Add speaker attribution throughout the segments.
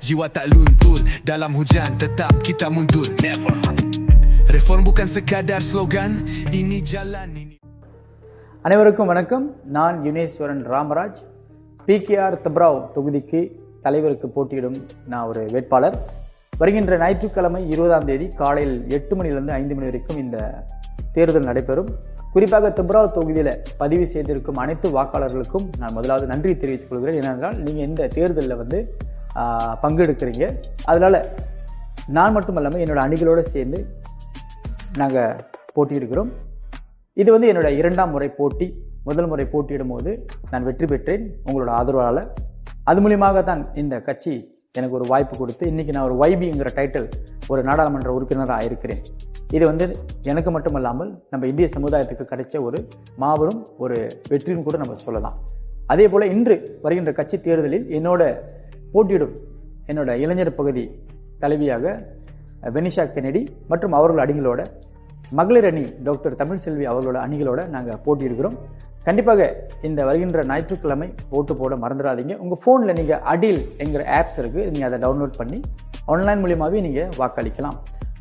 Speaker 1: jiwa tak luntur. Dalam hujan tetap kita mundur. Never. Reform bukan sekadar slogan. Ini jalan ini.
Speaker 2: அனைவருக்கும் வணக்கம். நான் Yuneswaran Ramaraj. PKR தப்ராவ் தொகுதிக்கு தலைவருக்கு போட்டியிடும் நான் ஒரு வேட்பாளர். வருகின்ற ஞாயிற்றுக்கிழமை 20ஆம் தேதி காலையில் 8 மணிலிருந்து 5 மணி வரைக்கும் இந்த தேர்தல் நடைபெறும். குறிப்பாக தப்ராவ் தொகுதியில் பதிவு செய்திருக்கும் அனைத்து வாக்காளர்களுக்கும் நான் முதலாவது நன்றி தெரிவித்துக் கொள்கிறேன். ஏனென்றால் நீங்கள் இந்த தேர்தலில் பங்கெடுக்கிறீங்க. அதனால நான் மட்டுமல்லாமல் என்னோட அணிகளோடு சேர்ந்து நாங்கள் போட்டியிடுகிறோம். இது என்னோட 2ஆம் முறை போட்டி. முதல் முறை போட்டியிடும் போது நான் வெற்றி பெற்றேன் உங்களோட ஆதரவால். அது மூலியமாக தான் இந்த கட்சி எனக்கு ஒரு வாய்ப்பு கொடுத்து இன்னைக்கு நான் ஒரு YBங்கிற டைட்டில் ஒரு நாடாளுமன்ற உறுப்பினராக இருக்கிறேன். இது எனக்கு மட்டுமல்லாமல் நம்ம இந்திய சமுதாயத்துக்கு கிடைச்ச ஒரு மாபெரும் ஒரு வெற்றின்னு கூட நம்ம சொல்லலாம். அதே போல இன்று வருகின்ற கட்சி தேர்தலில் என்னோட போட்டியிடும் என்னோட இளைஞர் பகுதி தலைவியாக வெனிஷா கென்னடி மற்றும் அவர்கள் அணிகளோட, மகளிர் அணி டாக்டர் தமிழ்செல்வி அவர்களோட அணிகளோட நாங்கள் போட்டியிடுகிறோம். கண்டிப்பாக இந்த வருகின்ற ஞாயிற்றுக்கிழமை ஓட்டு போட மறந்துடாதீங்க. உங்கள் ஃபோனில் நீங்கள் அடில் என்கிற ஆப்ஸ் இருக்குது, நீங்கள் அதை டவுன்லோட் பண்ணி ஆன்லைன் மூலியமாகவே நீங்கள் வாக்களிக்கலாம்.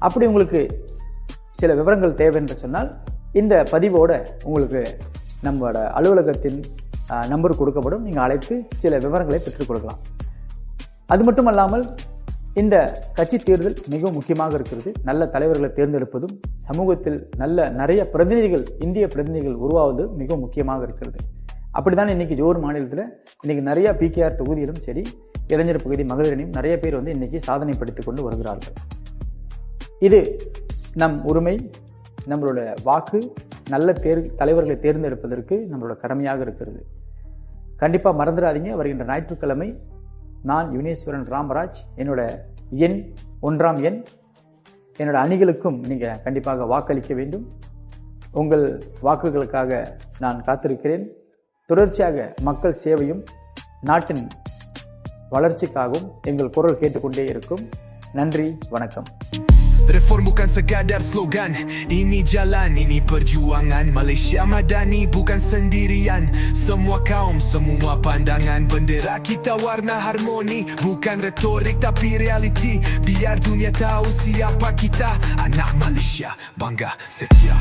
Speaker 2: அப்படி உங்களுக்கு சில விவரங்கள் தேவை என்று சொன்னால் இந்த பதிவோட உங்களுக்கு நம்மளோட அலுவலகத்தின் நம்பர் கொடுக்கப்படும். நீங்கள் அழைத்து சில விவரங்களை பெற்றுக் கொடுக்கலாம். அது மட்டுமல்லாமல் இந்த கட்சி தேர்தல் மிகவும் முக்கியமாக இருக்கிறது. நல்ல தலைவர்களை தேர்ந்தெடுப்பதும் சமூகத்தில் நிறைய பிரதிநிதிகள், இந்திய பிரதிநிதிகள் உருவாவது மிகவும் முக்கியமாக இருக்கிறது. அப்படிதான் இன்னைக்கு ஜோர் மாநிலத்தில் இன்னைக்கு நிறைய பிகேஆர் தொகுதியிலும் சரி, இளைஞர் பகுதி, மகளிரணியும் நிறைய பேர் இன்னைக்கு சாதனை படித்துக் கொண்டு வருகிறார்கள். இது நம் உரிமை, நம்மளோட வாக்கு நல்ல தலைவர்களை தேர்ந்தெடுப்பதற்கு நம்மளோட கடமையாக இருக்கிறது. கண்டிப்பாக மறந்துடாதீங்க. வருகின்ற ஞாயிற்றுக்கிழமை நான் யுனேஸ்வரன் ராமராஜ், என்னோட எண் 1ஆம் எண், என்னோட அணிகளுக்கும் நீங்கள் கண்டிப்பாக வாக்களிக்க வேண்டும். உங்கள் வாக்குகளுக்காக நான் காத்திருக்கிறேன். தொடர்ச்சியாக மக்கள் சேவையும் நாட்டின் வளர்ச்சிக்காகவும் எங்கள் குரல் கேட்டுக்கொண்டே இருக்கும். நன்றி, வணக்கம்.
Speaker 1: Reform bukan sekadar slogan. Ini jalan, ini perjuangan. Malaysia Madani bukan sendirian. Semua kaum, semua pandangan. Bendera kita warna harmoni. Bukan retorik tapi realiti. Biar dunia tahu siapa kita. Anak Malaysia, bangga setia.